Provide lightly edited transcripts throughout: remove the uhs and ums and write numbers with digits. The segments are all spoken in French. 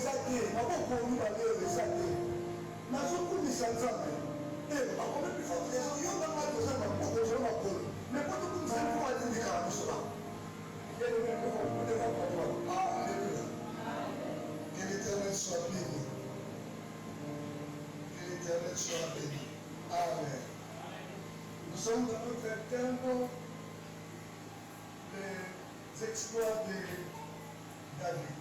ezate maboko mibale ezate nazokumisa nzambe akomi biso yonga ngai toza maboko ozala makolo mais poto kumisa mpo atindikala biso ba Alléluia. Que l'Éternel soit béni. Que l'Éternel soit béni. Amen. Nous sommes dans notre thème des exploits de David.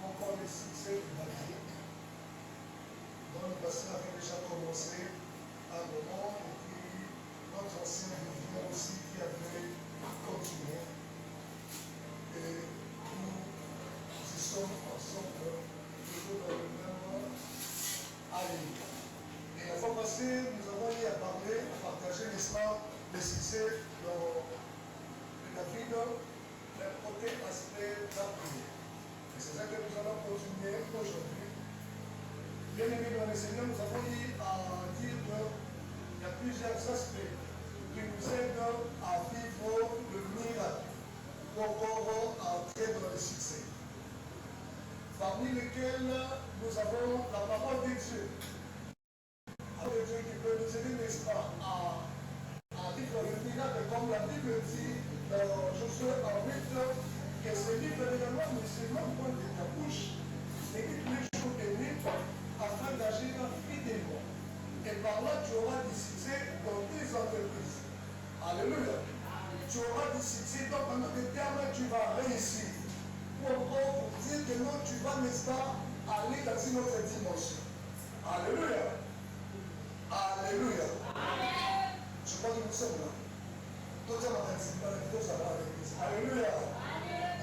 Encore les succès de David. Dans le passé, on avait déjà commencé un moment, et puis notre ancien vivant aussi qui avait continué. Et nous y sommes ensemble, toujours dans le même alignement. Et la fois passée, nous avons eu à parler, à partager, n'est-ce pas, les succès de David, le côté aspect de la prière. Et c'est ça que nous allons continuer aujourd'hui. Bien aimés dans le Seigneur, nous avons eu à dire qu'il y a plusieurs aspects qui nous aident à vivre le miracle, ou encore à entrer dans le succès. Parmi lesquels nous avons la parole de Dieu. La parole de Dieu qui peut nous aider, n'est-ce pas, à vivre le miracle, comme la Bible dit dans Josué 8, que ce livre de la loi ne se même point de ta bouche, mais tous les jours et nuits, afin d'agir fidèlement. Et par là, tu auras du succès dans tes entreprises. Alléluia. Tu auras du succès, donc en d'autres termes, tu vas réussir. Pour dire que non, tu vas, n'est-ce pas, aller dans une autre dimension. Alléluia. Alléluia. Amen. Je crois que nous sommes là. Tout ça va participer à la vidéo, ça va avec l'église. Alléluia. Amen.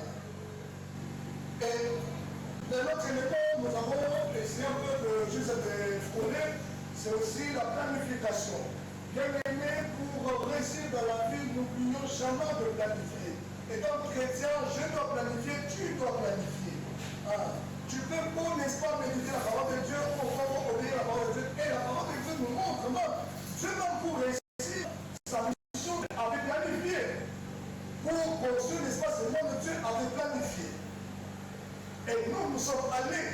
Et de notre époque, nous avons essayé un peu de juste de frôler, c'est aussi la planification. Bien aimé, pour réussir dans la vie, n'oublions jamais de planifier. Et donc, chrétien, je dois planifier, tu dois planifier. Tu peux pas, n'est-ce pas, méditer la parole de Dieu, pour obéir la parole de Dieu. Et la parole de Dieu nous montre, non, Dieu même pour réussir sa mission avait planifié. Pour construire, n'est-ce pas, ce monde de Dieu avait planifié. Et nous sommes allés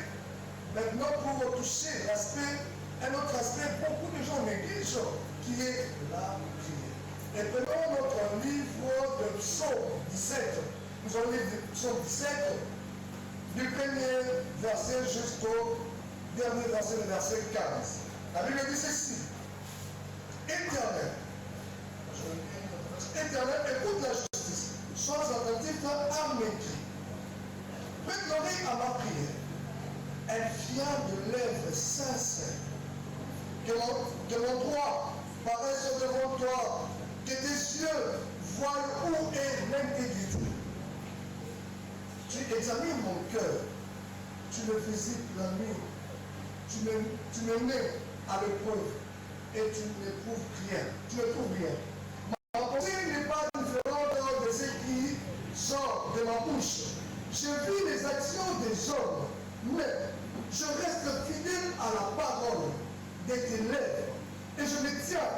maintenant pour toucher l'aspect, un autre aspect, beaucoup de gens négligent, qui est la prière. Et prenons notre livre de Psaume 17. Nous allons lire Psaume 17, du premier verset jusqu'au dernier verset, le verset 15. La Bible dit ceci. Éternel, Éternel, écoute la justice, sois attentif à mes cris. Prête l'oreille à ma prière. Elle vient de lèvres sincères. Que mon droit paraisse devant toi. Que tes yeux voient où est l'intégrité. Tu examines mon cœur. Tu me visites la nuit. Tu me mets à l'épreuve. Et tu n'éprouves rien. Tu ne trouves rien. Ma pensée n'est pas différente de ce qui sort de ma bouche. Je vis les actions des hommes, mais je reste fidèle à la parole de tes lèvres et je me tiens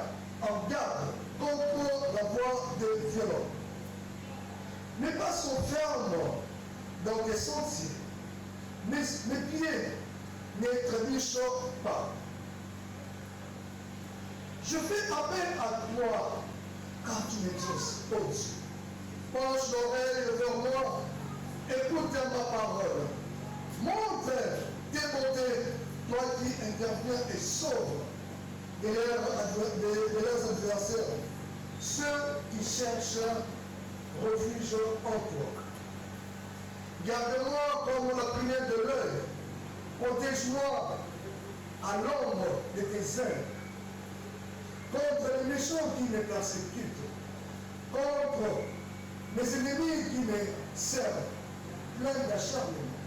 en garde contre la voix des violents. Mes pas sont fermes dans tes sentiers, mes pieds ne trébuchent pas. Je fais appel à toi car tu m'exauces, ô Dieu. Penche l'oreille vers moi. Écoute ma parole. Montre tes bontés, toi qui interviens et sauves de leurs adversaires, ceux qui cherchent refuge en toi. Garde-moi comme la prunelle de l'œil. Protège-moi à l'ombre de tes ailes. Contre les méchants qui me persécutent. Contre mes ennemis qui me servent. Plein d'acharnement.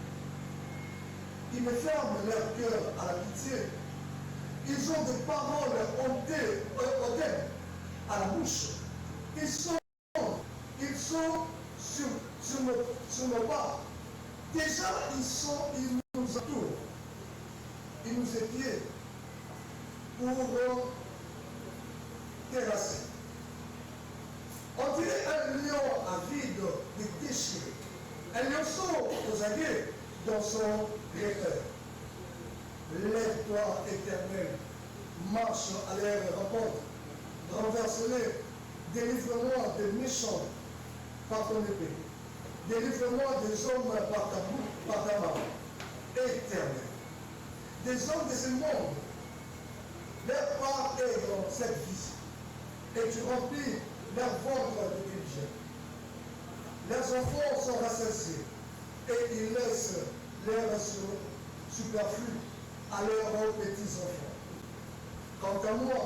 Ils me ferment leur cœur à la pitié. Ils ont des paroles hautaines à la bouche. Ils sont sur nos pas. Déjà, ils nous entourent. Ils nous épient pour terrasser. On dirait un lion avide de déchirés. Un lionceau aux aguets dans son Répète. Lève-toi, Éternel. Marche à l'air et rencontre. Renverse-les. Délivre-moi des méchants par ton épée. Délivre-moi des hommes par ta main. Éternel. Des hommes de ce monde. Leur part est dans cette vie. Et tu remplis leur ventre de diligence. Leurs enfants sont rassasiés. Et ils laissent leur superflu à leurs petits-enfants. Quant à moi,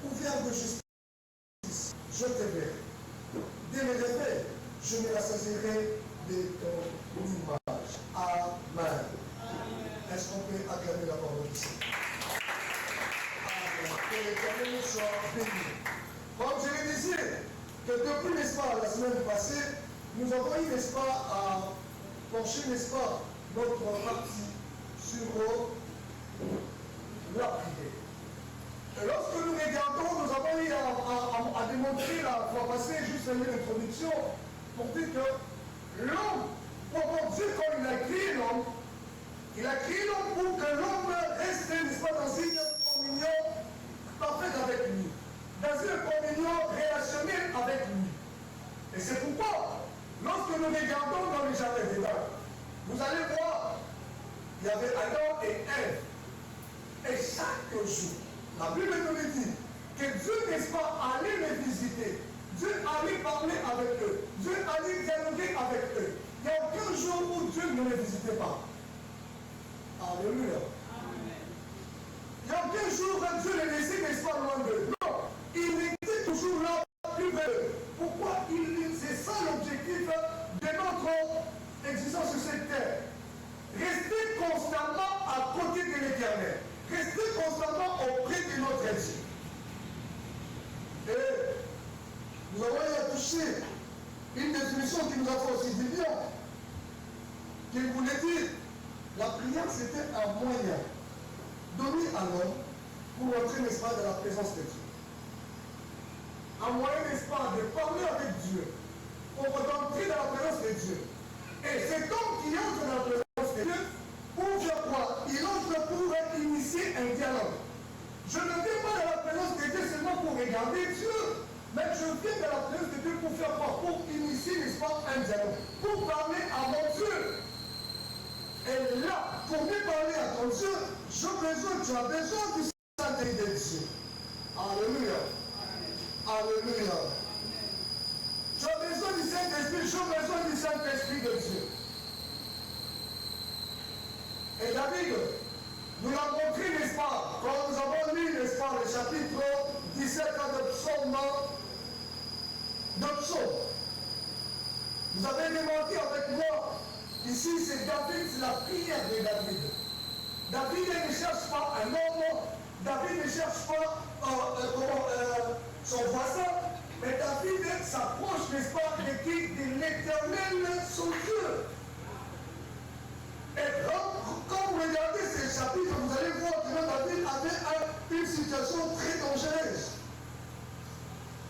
ouvert de justice, je te verrai. Dès le réveil, je me rassasierai de ton image. Amen. Est-ce qu'on peut acclamer la parole ici? Amen. Que l'Éternel soit béni. Comme je le disais, que depuis, n'est-ce pas, la semaine passée, nous avons eu, n'est-ce pas, à pencher, n'est-ce pas, notre partie sur la prière. Et lorsque nous regardons, nous avons eu à démontrer la fois passée, juste une introduction, pour dire que l'homme, pour Dieu, quand il a créé l'homme, il a créé l'homme pour que l'homme reste, n'est-ce pas, dans une communion parfaite avec lui, dans une communion relationnelle avec lui. Et c'est pourquoi, lorsque nous regardons dans le jardin d'Éden, vous allez voir, il y avait Adam et Ève. Et chaque jour, la Bible nous dit que Dieu, n'est-ce pas, allait les visiter. Dieu allait parler avec eux. Dieu allait dialoguer avec eux. Il n'y a aucun jour où Dieu ne les visitait pas. Alléluia. Il n'y a aucun jour où Dieu les laissait, n'est-ce pas, loin d'eux. Non, il était toujours là, plus près d'eux. Pourquoi? C'est ça l'objectif de notre existence sur cette terre. Rester constamment à côté de l'Éternel. Rester constamment auprès de notre Dieu. Et nous avons eu à toucher une définition qui nous a fait aussi du bien. Qui voulait dire, la prière c'était un moyen donné à l'homme pour entrer, n'est-ce pas, dans la présence de Dieu. Un moyen, n'est-ce pas, de parler avec Dieu, pour entrer dans la présence de Dieu. Et cet homme qui entre dans la présence de Dieu, pour faire quoi? Il entre pour initier un dialogue. Je ne viens pas dans la présence de Dieu seulement pour regarder Dieu, mais je viens dans la présence de Dieu pour faire quoi? Pour initier, n'est-ce pas, un dialogue, pour parler à mon Dieu. Et là, pour me parler à ton Dieu, tu as besoin du Saint-Esprit de Dieu. Alléluia. Alléluia. Tu as besoin du Saint-Esprit, j'ai besoin du Saint-Esprit de Dieu. Et David nous l'a montré, n'est-ce pas, quand nous avons lu, n'est-ce pas, le chapitre 17 de Psaume. Vous avez remarqué avec moi, ici c'est David, c'est la prière de David. David ne cherche pas un homme, David ne cherche pas son voisin, mais David s'approche, n'est-ce pas, de qui? De l'Éternel, son Dieu. Et quand vous regardez ces chapitres, vous allez voir que David avait une situation très dangereuse.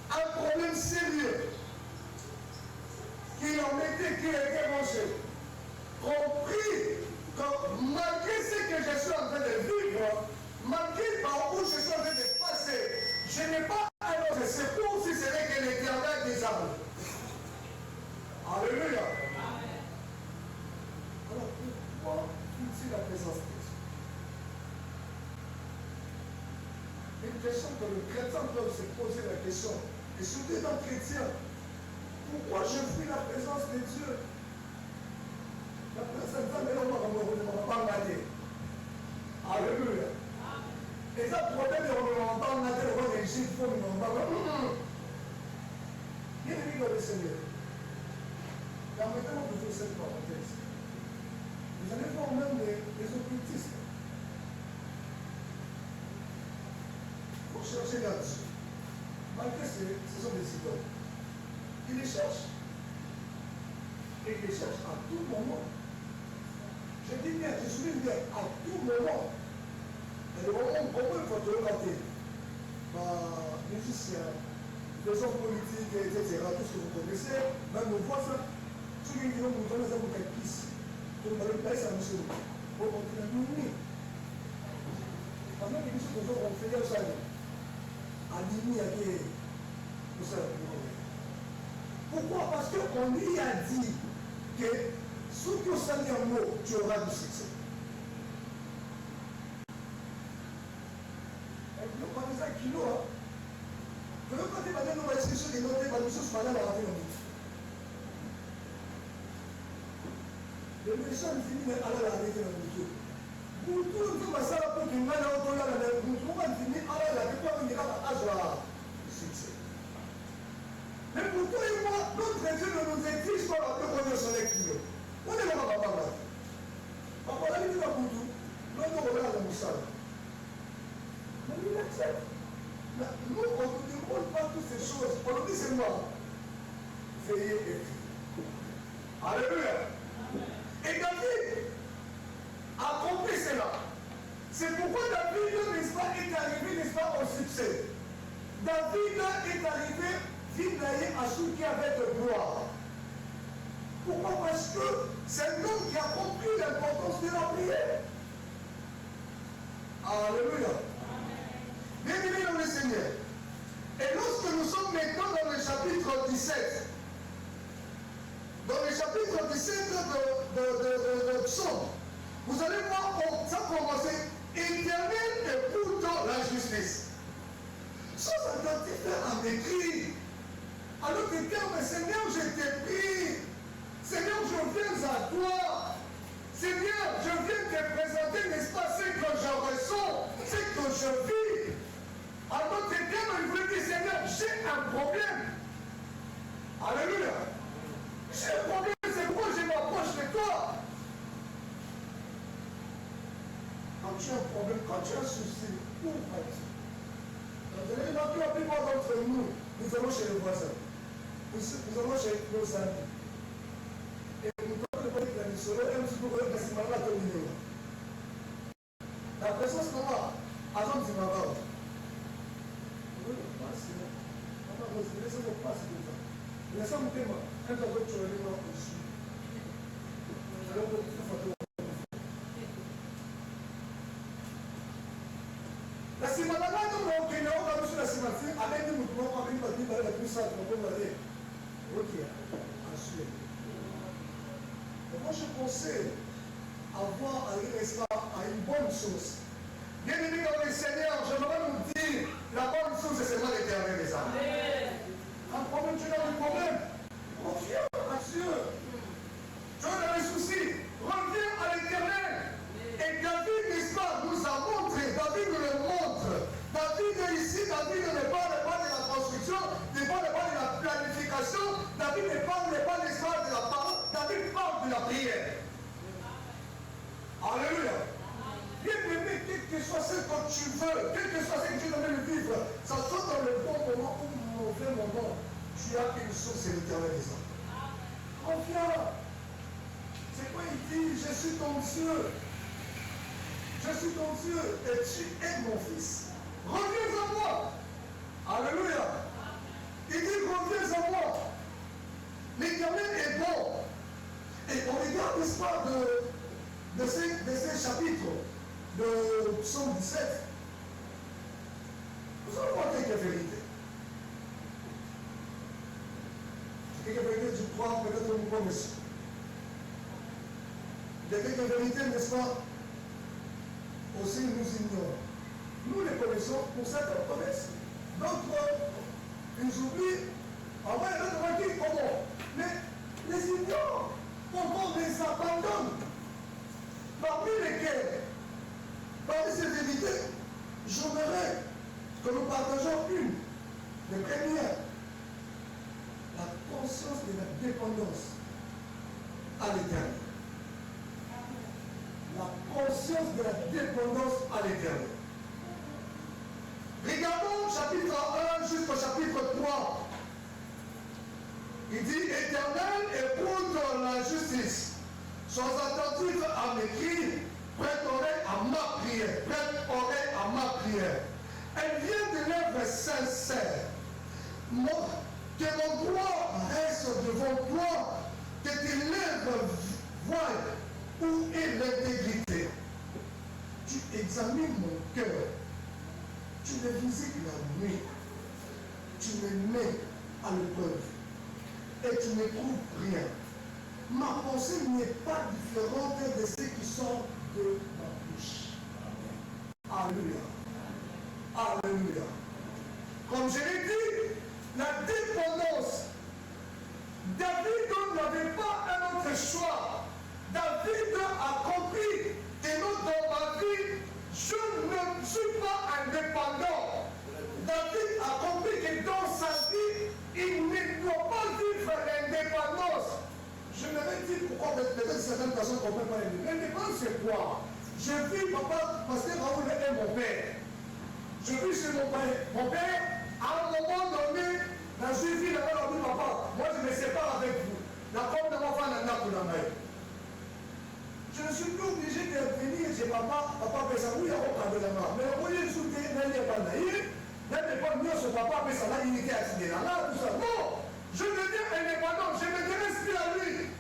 Un problème sérieux. Qui était mangé. Compris que malgré ce que je suis en train de vivre, malgré par où je suis en train de passer, je n'ai pas un autre secours si ce n'est que l'Éternel des armes. Alléluia. Alors pourquoi faut-il la présence de Dieu? Une question que le chrétien peut se poser la question, et surtout dans le chrétien, pourquoi je fuis la présence de Dieu? La présence de Dieu ne m'a pas regardé. Alléluia. Et ça, le problème de remontant, on a des rois d'Égypte, il faut nous remonter. Bien aimé dans le Seigneur. Permettez-moi de faire cette parenthèse. Vous allez voir même les occultistes. Pour chercher là-dessus. Malgré ce sont des idoles. Ils les cherchent. Et ils les cherchent à tout moment. Je dis bien, je souligne bien, à tout moment. Et le moment où il faut te rater. Musiciens, les hommes politiques, etc., tout ce que vous connaissez, même nos voisins, ceux qui nous donnent des amours qu'elles pissent. Donc, dans le pays, c'est un monsieur. On continue à nous. Pendant que nous sommes on fait un salut. À demi, à qui pourquoi? Parce qu'on lui a dit que si tu as un mot, tu auras du succès. Nous connaissons un kilo. Je veux quand tu vas dire nous inscription des notes, nous sommes malades à la fin. Le méchant finit mais à la avec la boutique. Pour tout le monde, ça va pour qu'il m'aille au dollar, pour qu'on finisse à la avec toi, il ira à la succès. Mais pour toi et moi, notre Dieu ne nous exige pas la plus qu'on sur les clients. On est là, papa. Papa, là, il dit pour tout. L'autre, on regarde la moussade. Mais il accepte. Nous, on ne nous demande pas toutes ces choses. On nous dit c'est moi. Veillez et priez. Alléluia. Et David a compris cela. C'est pourquoi David, n'est-ce pas, est arrivé, n'est-ce pas, au succès. David est arrivé, vivre à ceux qui avaient de gloire. Pourquoi? Parce que c'est un homme qui a compris l'importance de la prière. Alléluia. Bien-aimés dans le Seigneur. Et lorsque nous sommes maintenant dans le chapitre 17, dans le chapitre 17 de Psaume, vous allez voir, ça commencer. Éternel écoute la justice. Ça s'identifier à m'écrire. Alors que mais Seigneur, je te prie. Seigneur, je viens à toi. Seigneur, je viens te présenter, n'est-ce pas, ce que je ressens, ce que je vis. Alors que il voulait dire, Seigneur, j'ai un problème. Alléluia. J'ai un problème, c'est pourquoi je m'approche de toi. Quand tu as un problème, quand tu as un souci, où vas-tu? Vous allez voir que la plupart d'entre nous, nous allons chez les voisins. Nous allons chez nos amis. Et nous devons dire que la mission, un petit peu de Simala dominé. La présence de moi, avant Simala. Oui, c'est on va laissez-moi passer comme ça. Laissez-moi dire, un peu de choses, je vais aussi. Alors, vous pouvez la Simala, non, qui n'est pas sur la Simala, avec des mouvements, avec une partie de la puissance, on peut aller. Ok, ensuite. Moi, je pensais avoir à une bonne chose. Bien-aimés dans le Seigneur, j'aimerais vous dire, la bonne chose, c'est seulement l'éternel des âmes. Un problème, tu as un problème. Reviens à Dieu. Tu as des soucis. Reviens à l'éternel. Et David, n'est-ce pas, nous a montré, David nous le montre. David est ici, David ne parle pas de la construction, ne parle pas de la planification, David ne parle pas n'est-ce pas, de la parole, David parle de la prière. Alléluia. Bien-aimé, quel que soit ce que tu veux, quel que soit ce que tu veux vivre, ça soit dans le bon moment ou le mauvais moment, tu as une source et l'éternel des hommes. Confiant. C'est quoi il dit? Je suis ton Dieu. Je suis ton Dieu et tu es mon fils. Reviens à moi. Alléluia. Il dit reviens à moi. L'éternel est bon. Et on regarde l'histoire de ces chapitres de Psaume 17. Nous allons voir quelques vérités. Quelques vérités du crois peut-être nous connaissons. Il y a quelques vérités, n'est-ce pas? Aussi nous ignorons. Nous les connaissons, pour ça qu'on connaisse. D'autres, ils oublient. En vrai, d'autres qui comment? Mais les ignorent. Comment les abandonnent? Parmi lesquels, parmi ces vérités, j'aimerais que nous partageons une. La première, la conscience de la dépendance à l'éternel. La conscience de la dépendance à l'éternel. Regardons chapitre 1 jusqu'au chapitre 3. Il dit, Éternel, écoute la justice. Sois attentif à m'écrire, prête oreille à ma prière. Prête oreille à ma prière. Elle vient de lèvres sincères. Que mon droit reste devant toi, que tes lèvres voient Où est l'intégrité? Tu examines mon cœur. Tu me visites la nuit. Tu me mets à l'épreuve. Et tu ne trouves rien. Ma pensée n'est pas différente de ce qui sort de ma bouche. Alléluia. Alléluia. Comme je l'ai dit, la dépendance. David n'avait pas un autre choix. David a compris que non, dans ma vie, je ne suis pas indépendant. David a compris que dans sa vie, il ne doit pas vivre l'indépendance. Je me vais dire pourquoi peut-être certaines personnes ne comprennent pas l'indépendance. C'est quoi? Je vis, papa, parce que Raoul est mon père. Je vis chez mon père. Mon père, à un moment donné, dans une vie, il a dit, papa, moi je me sépare avec vous. La comme de mon femme n'a pas la main. Je ne suis plus obligé de venir chez papa, papa fait ça, oui, il y a aucun de la main. Mais au lieu de soutenir, il n'y a pas de naïf, il n'y a pas de mieux, ce papa fait ça, là, il était assis là, tout ça. Non, je deviens indépendant, je me respire à lui.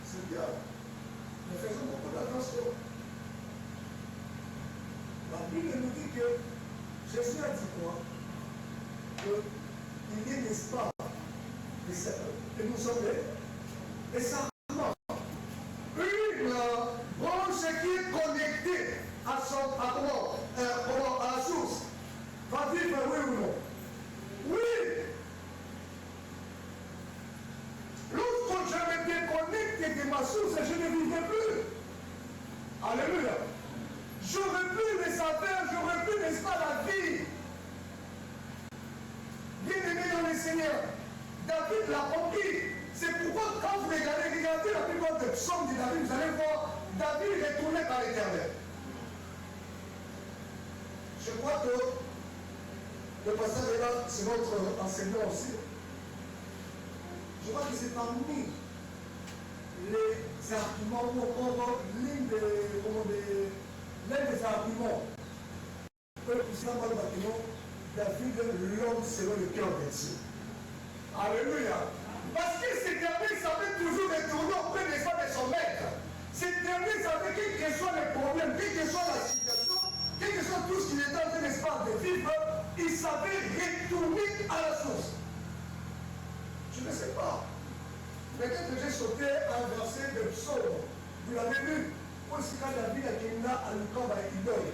C'est bien. Mais faisons beaucoup d'attention. La Bible nous dit que Jésus a dit quoi? Qu'il y ait, n'est-ce pas, et nous sommes les sacrements. Une branche qui est connectée à la source va vivre, oui ou non? Oui. Lorsque je me déconnecte de ma source, je ne vivrai plus. Alléluia. J'aurais plus les affaires, j'aurais plus, n'est-ce pas, la vie. Bien-aimé dans le Seigneur, David l'a compris. C'est pourquoi quand vous regardez la plupart des psaumes de David, vous allez voir David est tourné par l'Éternel. Je crois que le pasteur est là, c'est notre enseignant aussi. Je crois que c'est parmi les arguments pour l'un des arguments que nous sommes dans le bâtiment, David, l'homme selon le cœur de Dieu. Alléluia. Parce que ce dernier savait toujours retourner auprès des femmes de son maître. Ce dernier savait quel que soit le problème, quelle que soit la situation, quel que soit tout ce qu'il était en train de vivre, il savait retourner à la source. Je ne sais pas. Peut-être que j'ai sauté un verset de psaume. Vous l'avez vu. Aussi quand David a gagné à l'Ucamp à Idole.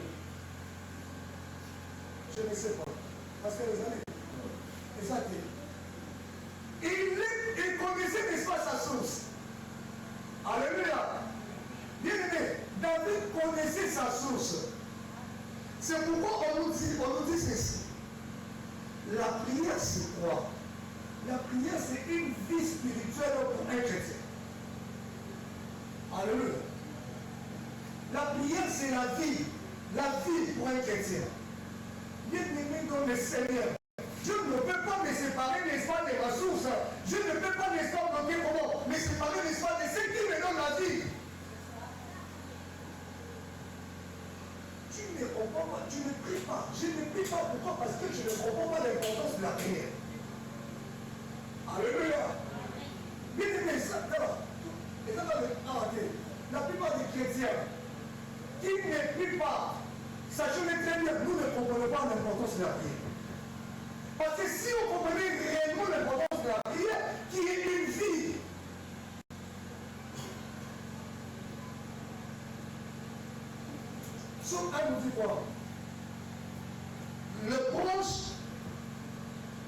Je ne sais pas. Parce que les amis, il connaissait, n'est-ce pas, sa source. Alléluia. Bien aimé, David connaissait sa source. C'est pourquoi on nous dit ceci. La prière, c'est quoi? La prière, c'est une vie spirituelle pour un chrétien. Alléluia. La prière, c'est la vie pour un chrétien. Bien-aimé dans le Seigneur, je ne peux pas me séparer, n'est-ce pas, des ressources. Je ne peux pas, n'est-ce pas, bloquer comment me séparer, n'est-ce pas, de ce qui me donne la vie. Tu ne comprends pas, tu ne pries pas. Je ne prie pas, pourquoi? Parce que je ne comprends pas l'importance de la prière. Alléluia. Bien aimé, ça, la plupart des chrétiens qui ne prient pas, sachant très bien, nous ne comprenons pas l'importance de la prière. Parce que si on comprenait réellement l'importance de la prière, qui est une vie, Somme 1 nous dit quoi? Le branche,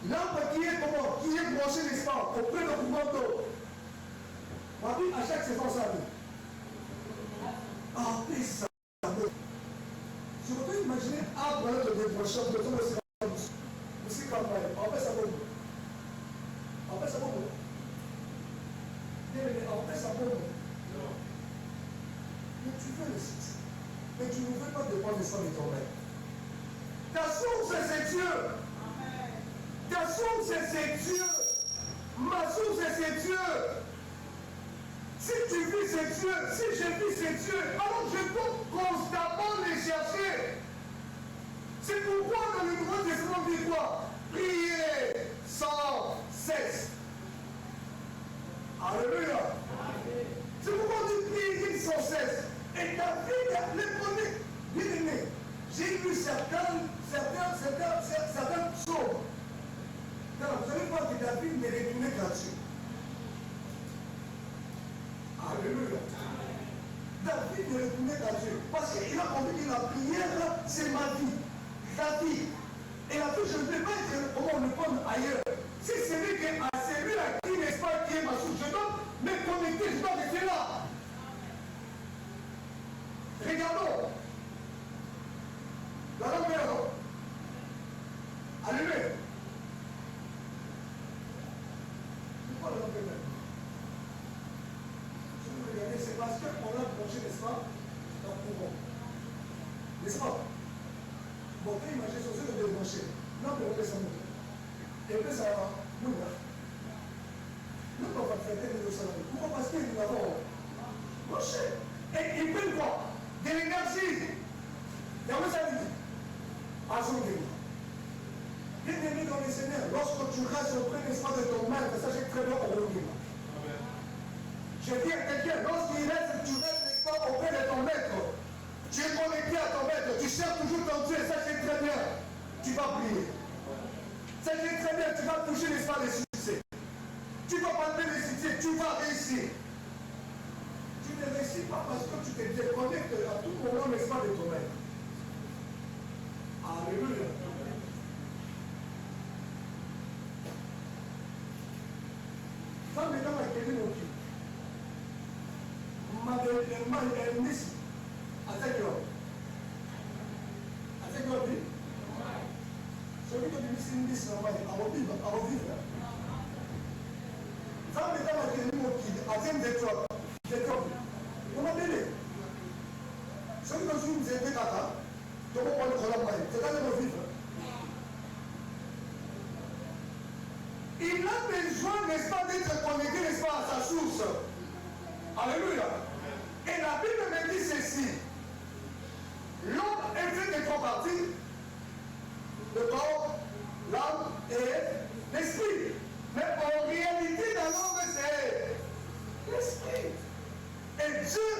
l'arbre qui est comment? Qui est branché, n'est-ce pas, auprès de courant d'eau. Ma vie, à chaque saison, ça arrive. Ah, mais ça. Je peux imaginer arbre de débrancheur, de tout le aussi campagne. En fait, ça va où? En fait, ça va où? En fait, ça va où? Mais tu veux le site. Mais tu ne veux pas dépendre de ça de ton maître. Ta source, c'est Dieu. Ta source, c'est Dieu. Ma source, c'est Dieu. Si tu vis, c'est Dieu. Si je vis, c'est Dieu. Alors je peux constamment les chercher. C'est pourquoi dans le Nouveau Testament dit quoi? Priez sans cesse. Alléluia. C'est pourquoi on dit prier sans cesse. Et David les connaît. Bien aimé, j'ai lu certains psaumes. Vous allez voir que David n'est retourné là-dessus. Alléluia. David n'est retourné là-dessus. Parce qu'il a compris que la prière, c'est ma vie. La vie. Et la vie, je ne peux pas dire comment on le prendre ailleurs. Si c'est lui qui est à celui-là qui n'est pas qui est ma source, je dois me connecter, je dois rester là. Regardons. La langue est là. Alléluia. Pourquoi la langue est là? Si vous regardez, c'est parce qu'on a plongé, n'est-ce pas, dans le courant. N'est-ce pas? Bon, quand imaginez sur ce que vous débrancher, non, mais on laisse ça monter. Et puis ça va, nous, on va traiter de nos salariés. Pourquoi? Parce que nous avons branché. Et ils prennent quoi? De l'énergie. Il y a ça dit. À son niveau. Bien aimé dans les Seigneurs, lorsque tu restes auprès, n'est-ce pas, de ton maître, sachez très bien au niveau. Je dis à quelqu'un, lorsqu'il reste, tu restes, n'est-ce pas, auprès de ton maître. Tu es connecté à ton maître, tu cherches toujours ton Dieu, sachez très bien, tu vas prier. Sachez très bien, tu vas toucher, n'est-ce pas, les succès. Tu vas pas les succès, tu vas réussir. Tu ne réussis pas parce que tu te déconnectes à tout moment, n'est-ce pas, de ton maître. Alléluia. Ça, maintenant, ma quelle mon Dieu. Ma Messi. Atekyo. Atekyo dit. Celui qui dit Messi normal, à vivre. Ça, maintenant, ma quelle mon Dieu. Atem de toi. Comment dire? Celui qui nous aide à donc on le collaborer. C'est dans le vivre. Il a besoin, n'est-ce pas, d'être connecté, n'est-ce pas, à sa source. Alléluia. Et la Bible me dit ceci. L'homme est fait de trois parties. Le corps, l'âme et l'esprit. Mais en réalité, dans l'homme, c'est l'esprit. Et Dieu,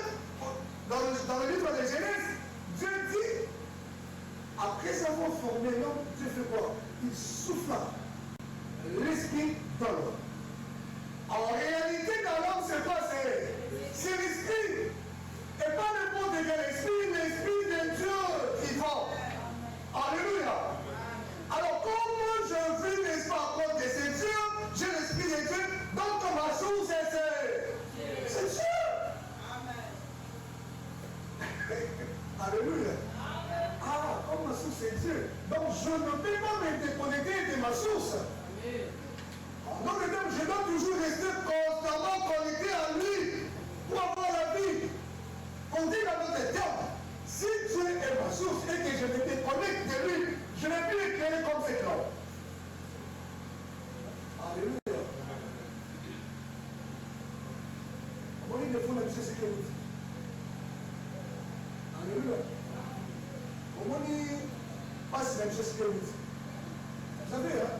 dans le livre de Genèse, Dieu dit, après avoir formé l'homme, Dieu fait quoi? Il souffla l'esprit dans l'homme. En réalité, dans l'homme, c'est quoi? C'est l'esprit. Et pas le mot de l'esprit de Dieu vivant. Alléluia. Alors, comment je vis, n'est-ce pas, à cause de ce Dieu? J'ai l'esprit de Dieu. Donc, ma source, c'est Dieu. Alléluia. Ah, comme ma source c'est Dieu. Donc je ne peux pas me déconnecter de ma source. Donc je dois toujours rester constamment connecté à lui pour avoir la vie. On dit dans notre terme, si Dieu est ma source et que je me déconnecte de lui, je ne vais plus éclairer comme cet homme. Alléluia. Comment il faut la ce que vous dites? Alléluia. Comment il passe la chose que vous dites? Vous savez, hein?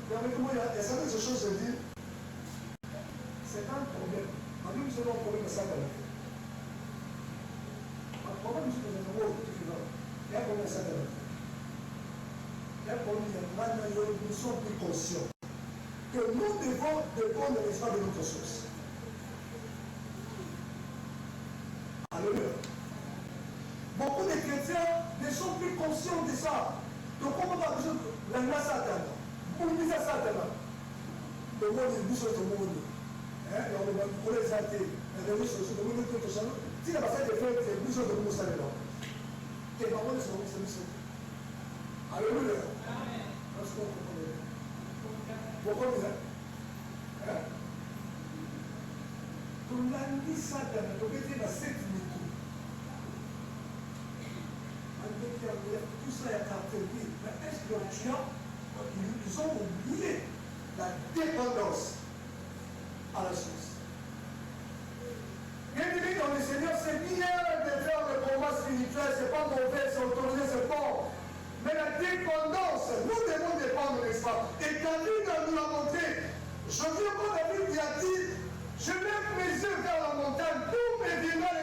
Permettez-moi, il y a certaines choses à dire. C'est un problème. En nous, nous avons un problème de ça dans la vie. Pourquoi nous sommes dans le monde tout vivant? Il y a un problème de ça dans la vie. Il y a un problème de maintenant, nous sommes plus conscients que nous devons dépendre de l'espoir de notre source. Alléluia. Beaucoup de chrétiens ne sont plus conscients de ça. Donc, comment on va dire la Satan? Pour nous, ça Satan. Le monde est bouche au monde. Pour les athées, les réseaux sociaux, le monde est tout ça. Si la passage est faite, c'est bouche au monde, ça là. Et par contre, c'est une solution. Alléluia. Parce qu'on comprend. Pourquoi vous êtes? Tout l'année, Satan, donc il y a 7 minutes. Tout ça est caractérisé. Mais est-ce que les gens, ils ont oublié la dépendance à la source? Bien aimé dans le Seigneur, c'est bien de faire le combat spirituel, c'est pas mauvais, c'est autorisé, c'est bon. Mais la dépendance, nous devons dépendre, n'est-ce pas? Et David nous l'a montré. Je viens quand David qui a dit, je lève mes yeux vers la montagne, d'où me viendra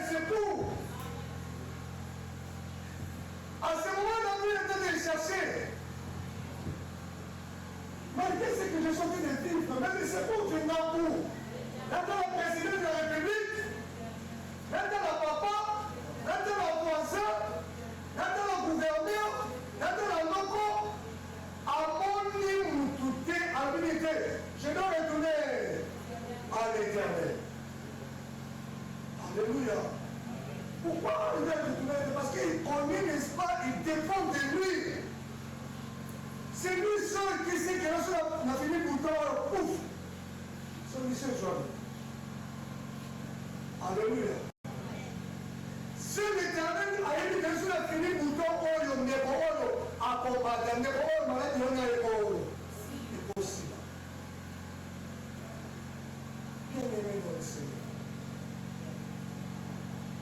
condition joie. Alléluia. Si l'Éternel a eu que sur la fini bouton oyo nebo oyo accompagné nebo oyo malade on a oyo. C'est possible. Bien aimé dans le Seigneur.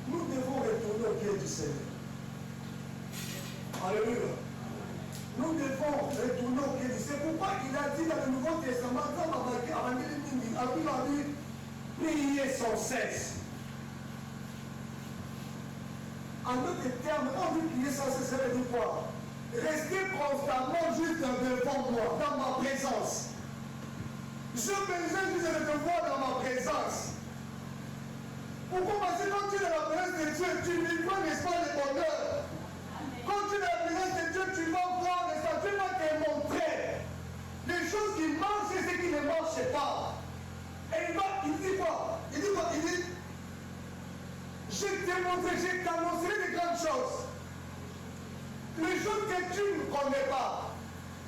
Nous devons retourner au pied du Seigneur. Alléluia. Nous devons retourner au pied du Seigneur. C'est pourquoi il a dit dans le Nouveau Testament, il a dit, priez sans cesse. En d'autres termes, on dit prier sans cesse, ça veut dire quoi? Restez constamment juste devant moi, dans ma présence. Je besoin juste de te voir dans ma présence. Pourquoi? Parce que quand tu es dans la présence de Dieu, tu vivras, n'est-ce pas, le bonheur. Quand tu es dans la présence de Dieu, tu vas voir, n'est-ce pas, Dieu va te montrer les choses qui marchent et ce qui ne marchent pas. Et il dit quoi? Il dit quoi? Il dit, je te montrerai, je t'annoncerai de grandes choses. Les choses que tu ne connais pas.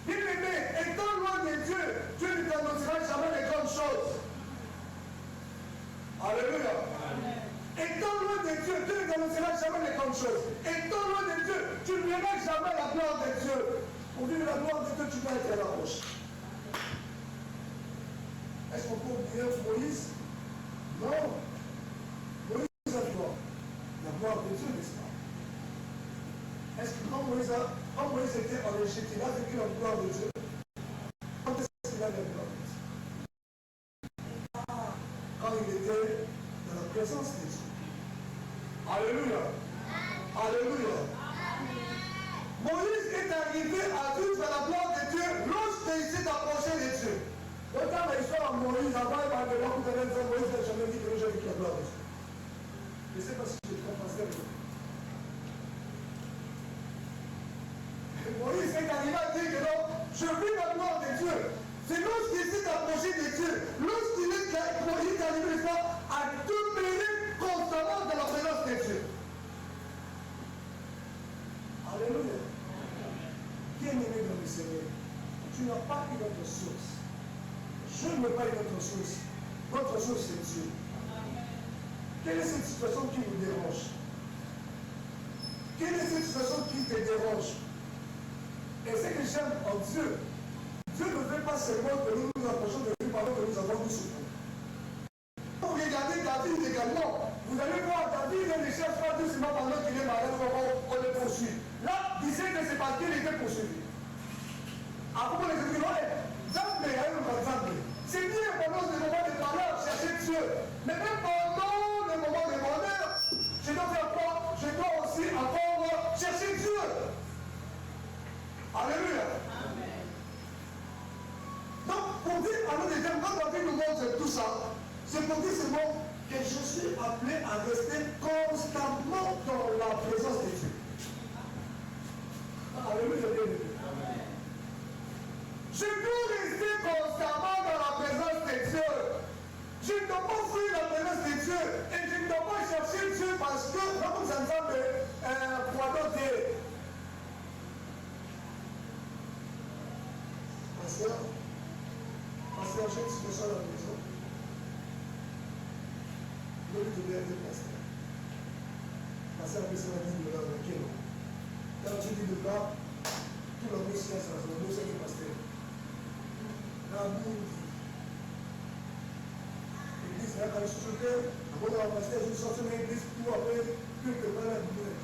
Bien-aimé, étant loin de Dieu, Dieu ne t'annoncera jamais de grandes choses. Alléluia. Étant loin de Dieu, Dieu ne t'annoncera jamais de grandes choses. Étant loin de Dieu, tu ne verras jamais la gloire de Dieu. Pour vivre la gloire de Dieu, tu dois être à la roche. Est-ce qu'on peut oublier Moïse? Non. Moïse a gloire. La gloire de Dieu, n'est-ce pas? Est-ce que quand Moïse était en Égypte, il a vécu la gloire de Dieu? Quand est-ce qu'il a la gloire de Dieu? Quand il était dans la présence de Dieu. Alléluia. Alléluia. Moïse est arrivé à vivre la gloire de Dieu lorsqu'il s'est approché de Dieu. Autant l'histoire de Moïse, avant il m'a demandé que Moïse n'a jamais dit que j'ai vécu la gloire de Dieu. Je ne sais pas si je comprends pasteur. Moïse est arrivé à dire que non, je vis la gloire de Dieu. C'est lorsqu'il s'est approché de Dieu, lorsqu'il est arrivé à demeurer constamment dans la présence de Dieu. Alléluia. Bien-aimé dans le Seigneur, tu n'as pas une autre source. Je n'ai pas une autre source. Votre source, c'est Dieu. Quelle est cette situation qui vous dérange? Quelle est cette situation qui te dérange? Et ce que j'aime en Dieu, Dieu ne veut pas seulement que nous nous approchons de lui pendant que nous avons du souffrance. Quand vous regardez David également, vous allez voir David ne cherche pas tout simplement pendant qu'il est malade, on le poursuit. Là, il sait que c'est parce qu'il était poursuivi. À propos des écrivains, c'est bien pendant des moments de malheur, chercher Dieu. Mais même pendant les moments de bonheur, je dois faire quoi? Je dois aussi encore chercher Dieu. Alléluia. Amen. Donc, pour dire à nous des gens, quand David nous montre tout ça, c'est pour dire seulement que je suis appelé à rester constamment dans la présence de Dieu. Alléluia. Amen. Je dois rester constamment dans la présence de Dieu. Je ne dois pas fuir la présence de Dieu. Et je ne dois pas chercher Dieu parce que, comme vous entendez, pour adopter. Pasteur, j'ai une situation à la maison. Je vais lui donner un pasteur. Pasteur a besoin de $10 dans quel nom? Quand tu dis $, tout le monde se laisse à son dos, c'est le pasteur. L'église là, quand je suis sauté, avant de la pasteur, je suis sorti de l'église pour après quelque part à la télé.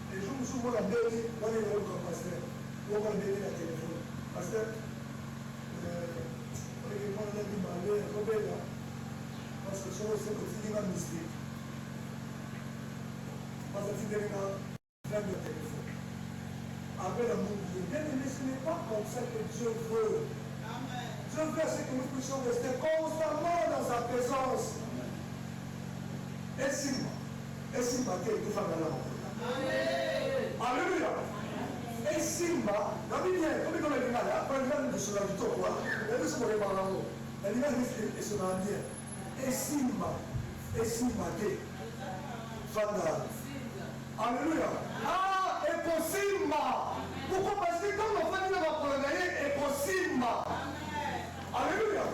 Et je me suis dit, la béni, on est là au pasteur. On va bénir la téléphone. Pasteur, on est vraiment là, il m'a allé, on est là. Parce que c'est aussi un mystique. Parce que c'est un frère de téléphone. Avec l'amour de Dieu. Bien aimé, ce n'est pas comme ça que Dieu veut. Dieu veut que nous puissions rester constamment dans sa présence. Et Simba, qui est tout fan de l'amour. Alléluia. Et Simba, la Bible, comme on l'a dit là, quand il vient de se la vie, quoi, il a dit ce qu'on est par l'amour. Elle vient de se la vie. Et Simba, qui est fan de l'amour. Alléluia. Ah, et pour Simba. Pourquoi? Parce que quand on fait une va prendre et pour Simba. Alléluia.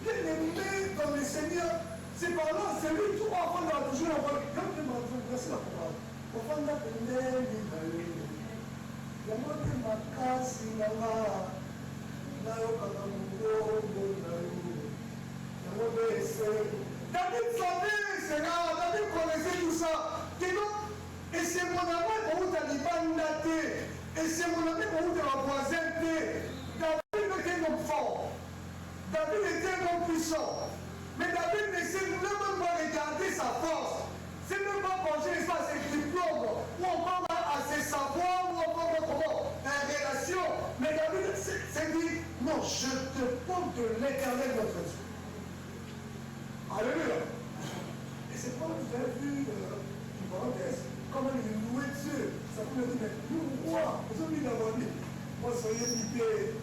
Bien-aimé dans le Seigneur, c'est par là, c'est lui qui va prendre toujours la parole. Quand tu m'as dit, merci la parole. Au fond de la peine, il y a moi qui m'a cassé là-bas. David savait, Seigneur, David connaissait tout ça. Et c'est mon ami pour vous d'aller bandater. Et c'est mon ami pour vous de la voisine. David était un homme fort. David était un homme puissant. Mais David ne sait même pas regarder sa force. C'est même pas pencher à ses diplômes, ou encore à ses savoirs, ou encore comment, en relation. Mais David s'est dit, non, je dépends de l'Éternel notre Dieu. Alléluia. Et c'est pourquoi vous avez vu, une parenthèse, comment il louait Dieu. Ça vous me dit, mais nous, roi, vous avez mis dans votre vie. Moi, soyez libérés.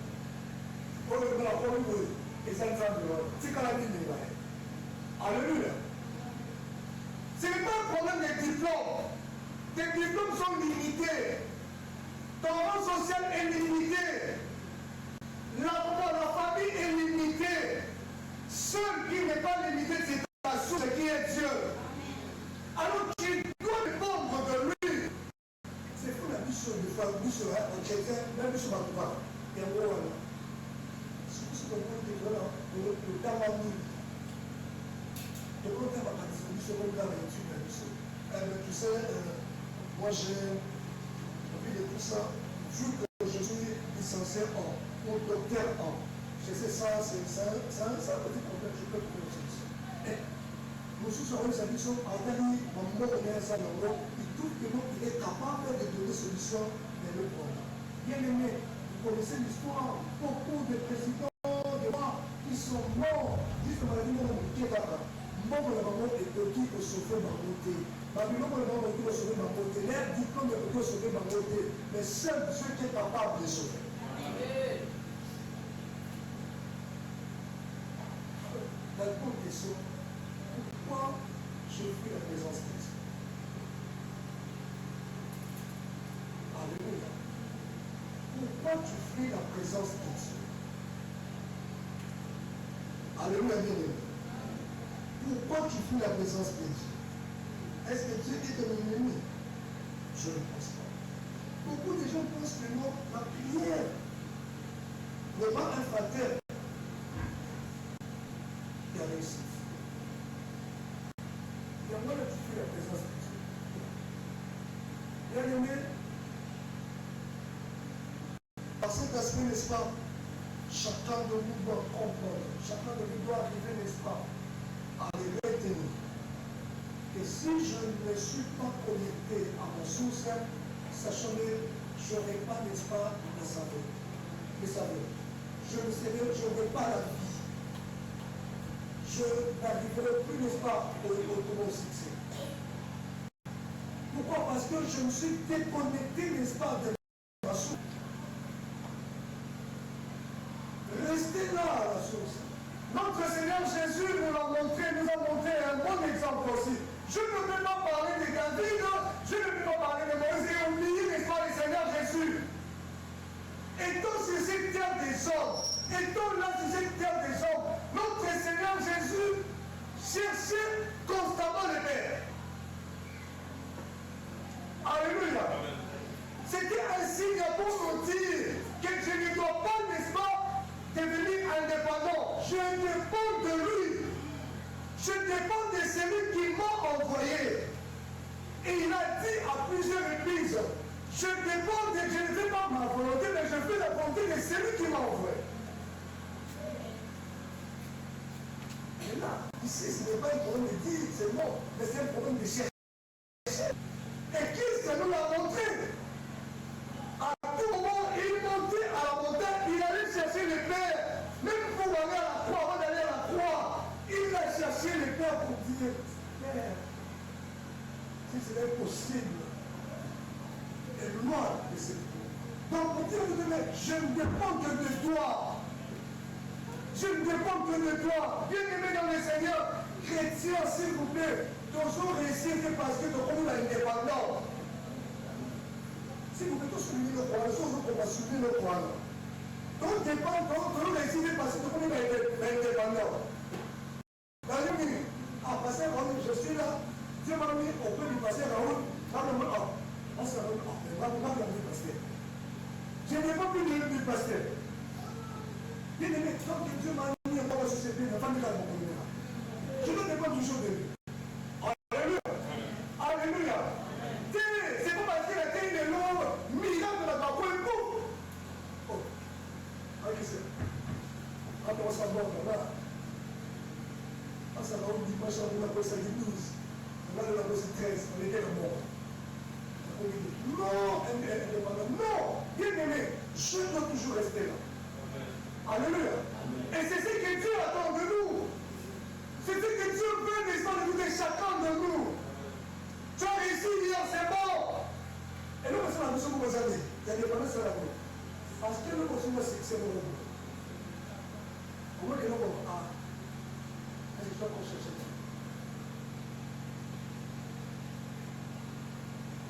Pour le blanc, pour le bleu. Et ça nous a dit, c'est quand la vie n'est pas. Alléluia. Ce n'est pas un problème des diplômes. Tes diplômes sont limités. Ton rang social est limité. La famille est limitée. Seul qui n'est pas limité, c'est ta source qui est Dieu. Alors tu dois dépendre de lui. C'est pour la mission de foi, la mission en chrétien, la mission en tout cas. Il y a un mot là. C'est pour ce qu'on dit le Tamani. Le côté va participer, mission comme dans l'étude de la mission. Tu sais, moi j'ai envie de tout ça, vu que je suis licencié ou docteur en. Je sais ça, c'est un petit problème, je peux trouver une solution. Et nous sommes les amis, en dernier, mon mot est ça, il trouve que nous, il est capable de donner solution à nos problèmes. Bien aimé, vous connaissez l'histoire, beaucoup de présidents, de rois qui sont morts, juste comme on a dit, qui est d'accord. Moi, le moment est petit pour sauver ma beauté. Babylone, le moment est petit pour sauver ma beauté. L'air diplôme est petit pour sauver ma beauté. Mais seul Dieu qui est capable de sauver. La bonne question, pourquoi je fuis la présence de Dieu? Alléluia. Pourquoi tu fuis la présence de Dieu? Alléluia, bien-aimé. Pourquoi tu fuis la présence de Dieu? Est-ce que Dieu est ton ennemi? Je ne pense pas. Beaucoup de gens pensent que non, la prière n'est pas un facteur qui a réussi. Il y a moyen de fuir la présence de Dieu. Bien aimé, par cet aspect, n'est-ce pas, chacun de nous doit comprendre, chacun de nous doit arriver, n'est-ce pas, à les retenir. Et si je ne suis pas connecté à mon source, sachant-le, je n'aurai pas, n'est-ce pas, la saveur. Le saveur. Je n'aurai pas la vie. Je n'arriverai plus, n'est-ce pas, au mon succès. Pourquoi? Parce que je me suis déconnecté, n'est-ce pas, de ma source. Restez là à la source. Notre Seigneur Jésus nous a montré un bon exemple aussi. Je ne peux pas parler de David, je ne peux pas parler de Moïse et oublier, n'est-ce pas, le Seigneur Jésus. Étant sur cette terre des hommes, étant là sur cette terre des hommes, notre Seigneur Jésus cherchait constamment le Père. Alléluia. C'était un signe pour nous dire que je ne dois pas, n'est-ce pas, devenir indépendant. Je dépends de lui. Je dépends de celui qui m'a envoyé. Et il a dit à plusieurs reprises, je dépends de, je ne fais pas ma volonté, mais je fais la volonté de celui qui m'a envoyé. Et là, ici, ce n'est pas un problème de dire, c'est non, mais c'est un problème de chercher. Et Christ nous l'a montré. À tout moment, il montait à la montagne, il allait chercher le Père. Même pour aller à la croix, avant d'aller à la croix, il a cherché le Père pour dire, Père, si c'est possible, et loin de cette croix. Donc pour dire, je ne dépends que de toi. Je ne dépends que de toi. Bien-aimé dans le Seigneur, chrétien, s'il vous plaît, toujours réussir parce que tu as l'indépendance. Si vous pouvez tous souligner le Coran, si vous pouvez souligner le Coran. Donc, dépend, quand on a essayé de passer, tout le monde est indépendant. Ah, passer Raoul, je suis là. Dieu m'a mis au peu du passer Raoul. On se Raoul, on va du pasteur. Je n'ai pas pu du pasteur. Bien aimé, tant que Dieu m'a mis dans la société, il n'a pas mis dans mon communauté. Je ne dépends toujours de lui. Alléluia. Alléluia. C'est pas parce qu'il a été une longue miracle de la parole et boum. Oh. Allez, c'est. Quand on s'en va, là. Ça va au dimanche, on a posé 12. On va la posé 13. On était mort. Non, non, bien aimé, je dois toujours rester là. Alléluia. Et c'est ce que Dieu attend de nous. C'est ce que Dieu veut descendre de nous, de chacun de nous. Tu as réussi hier, c'est bon. Et nous, c'est la mission que vous avez. Il y a des familles, c'est la vie. Parce que nous, c'est bon. Comment que nous, je dois qu'on cherche.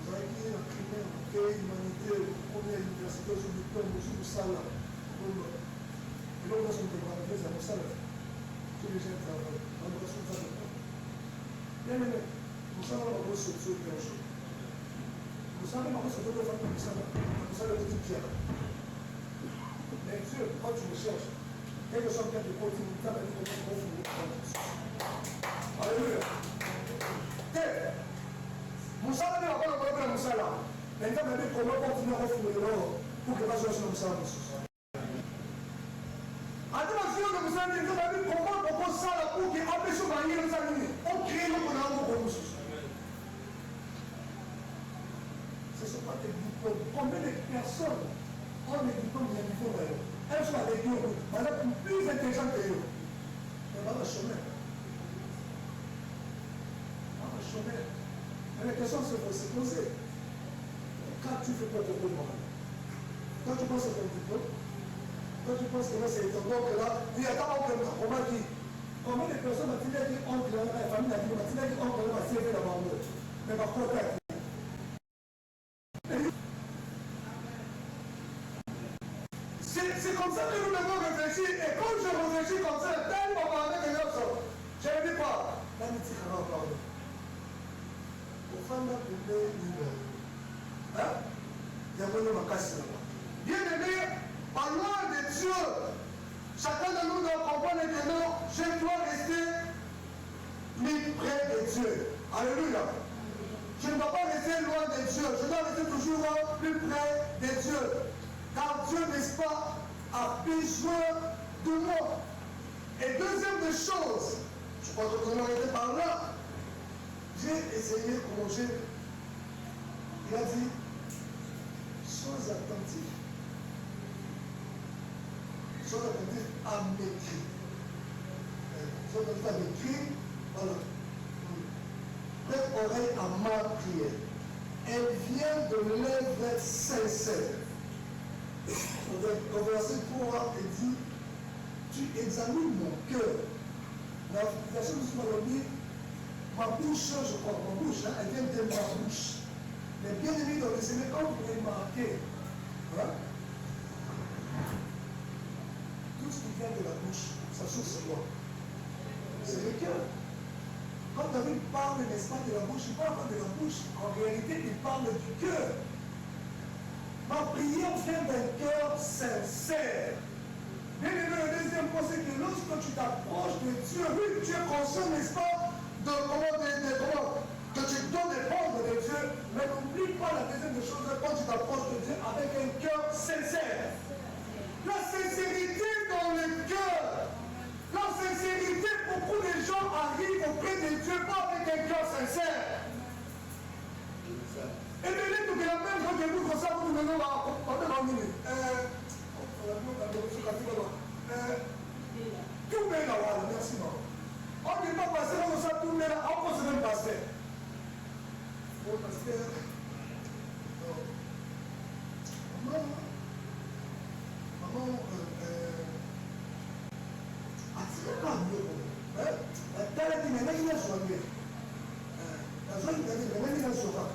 Vous avez dit la primaire, l'humanité, première université, sur le plan, sur le salaire. Et là, on a son développement, c'est un salaire. Tous les gens travaillent. On a son salaire. Bien aimé, nous savons la grosse solution de un jour. Nous savons la grosse solution de un salaire. Nous savons le petit pierre. Mais Dieu, quand tu le cherches, quelque chose qui est continue, tu as dit comment on finit. Alléluia. Moussala ne va pas le problème Moussala. Maintenant, on a dit comment continuer à refouler l'or pour que pas jouer sur Moussala. Attention de Moussala, on a dit comment on peut ça pour que empêche de gagner les amis. On crée le bonheur pour Moussala. Ce ne sont pas des diplômes. Combien de personnes ont des diplômes de niveau d'ailleurs? Elles sont avec eux, madame plus intelligente que eux. Mais pas le chemin. Pas le chemin. Mais la question c'est faut se poser. Quand tu fais quoi ton diplôme? Quand tu penses à ton diplôme, quand tu penses que là c'est ton oncle là, il y a tant oncle là, comment dit? Combien de personnes ont dit oncle là, la famille a dit oncle là, va servir la bande. Mais par contre, c'est comme ça que nous devons réfléchir. Et quand je réfléchis comme ça, tel moment avec les autres, je ne dis pas, là, nous tirons encore. Pour faire la première numéro. Hein? Il y a vraiment ma casse là-bas. Bien aimé, parlant de Dieu, chacun de nous doit comprendre que non, je dois rester plus près de Dieu. Alléluia. Je ne dois pas rester loin de Dieu. Je dois rester toujours plus près de Dieu. Car Dieu, n'est-ce pas, a besoin de moi. Et deuxième des choses, je crois que tout le monde était par là, j'ai essayé de manger. Il a dit, sois attentif. Sois attentif à m'écrire. Sois attentif à m'écrire, voilà. Prête oreille à ma prière. Elle vient de lèvres sincères. Au verset 3, il dit, tu examines mon cœur. La version musulmane dit, ma bouche, je crois, ma bouche, hein, elle vient de ma bouche. Mais bien aimé dans le Seigneur, quand vous remarquez, hein, tout ce qui vient de la bouche, ça source c'est quoi? C'est le cœur. Quand David parle, n'est-ce pas, de la bouche, il parle pas de la bouche. En réalité, il parle du cœur. Ma prière vient d'un cœur sincère. Bien aimé, le deuxième point, c'est que lorsque tu t'approches de Dieu, oui, tu es conscient, n'est-ce pas, de comment, que tu dois dépendre de Dieu, mais n'oublie pas la deuxième chose, quand tu t'approches de Dieu avec un cœur sincère. La sincérité dans le cœur. La sincérité, beaucoup de gens arrivent auprès de Dieu pas avec un cœur sincère. Et bien, tout la même chose que nous, comme ça, vous nous menons à en minute. Tout le monde, merci. On n'est pas passé comme ça, tout le monde, on peut se même passer. Bon, parce que. Maman, attirez pas mieux. T'as dit, mais il a soigné. La zone, il a soigné.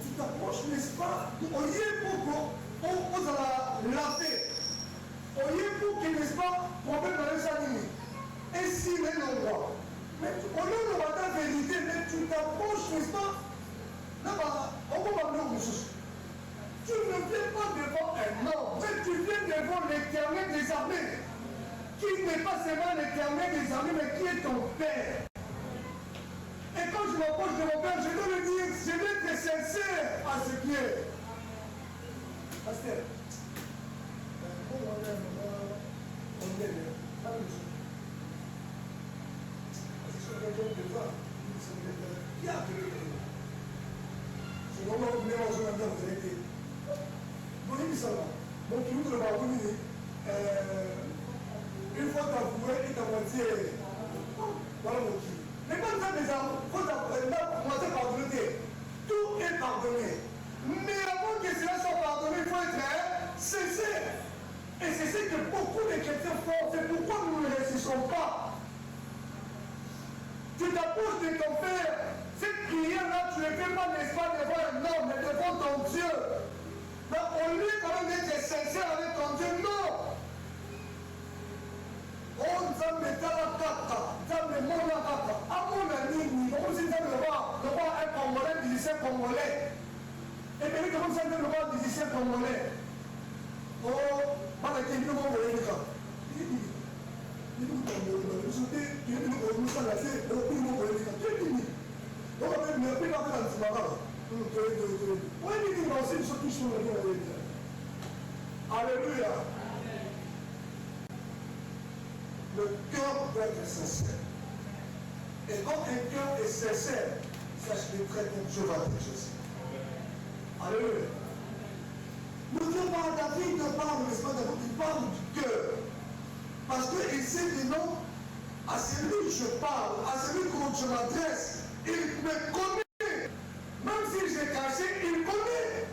Tu t'approches, n'est-ce pas? On y est beaucoup. ozala lavé oye pour que n'est-ce pas problème dans les animaux et si les non-droits mais au lieu de voir ta vérité mais tu t'approches n'est-ce pas là-bas on va parler aux choses tu ne viens pas devant un homme mais tu viens devant l'Éternel des armées qui n'est pas seulement l'Éternel des armées mais qui est ton Père. Et quand je m'approche de mon Père, je dois lui dire, je vais être sincère à ce qui est. Pasteur, une fois t'avoué et ta moitié, voilà mon Dieu. Mais quand vous avez des armes, il faut commencer par pardonner. Tout est pardonné. Mais avant que cela soit pardonné, il faut être sincère. Et c'est ce que beaucoup de chrétiens font. C'est pourquoi nous ne réussissons pas. Tu t'approches de ton Père. Cette prière-là, tu ne fais pas, n'est-ce pas, devant un homme, mais devant ton Dieu. Mais au lieu quand même d'être sincère avec ton Dieu, non. Oh, Nzambe tala kaka, Nzambe mona kaka, amona nini, comme si Nzambe le roi un Congolais, musicien congolais. Et puis comme ça, le roi musicien congolais. Oh, bana kini mo mo yeka. Ni mo mo mo sote, ni mo mo sala se, ni mo mo yeka. Kini. On va même ne pas faire un timara. Ouais, ni mo aussi surtout sur le niveau. Alléluia. Le cœur doit être sincère. Et quand un cœur est sincère, sache que très bien Dieu va te Jésus. Alléluia. Nous Dieu parle, David ne parle, n'est-ce pas, David, il parle du cœur. Parce qu'il sait que non, à celui que je parle, à celui que je m'adresse, il me connaît. Même si j'ai caché, il connaît.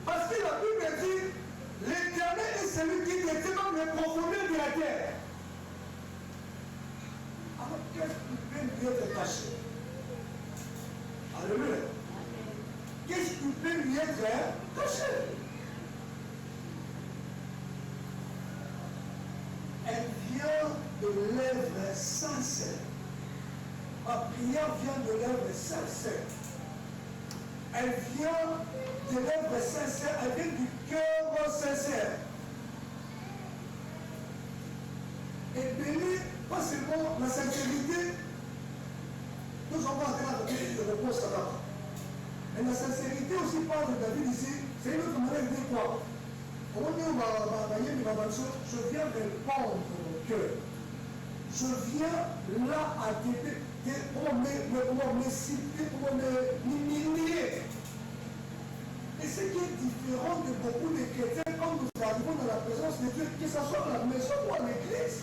Parce que la Bible dit, l'Éternel est celui qui détermine les profondeurs de la terre. Alors qu'est-ce qui peut lui être caché? Alléluia. Qu'est-ce qui peut lui être caché? Elle vient de lèvres sincères. Ma prière vient de lèvres sincères. Elle vient de lèvres sincères, elle vient du cœur sincère. Et béni, pas seulement la sincérité, nous avons atteint de réponse là-bas. Mais la sincérité aussi parle de David ici, c'est une autre manière de dire quoi? Je viens répondre au cœur. Je viens là à pour me citer, pour m'humilier. Et ce qui est différent de beaucoup de chrétiens quand nous arrivons dans la présence de Dieu, que ce soit à la maison ou à l'église,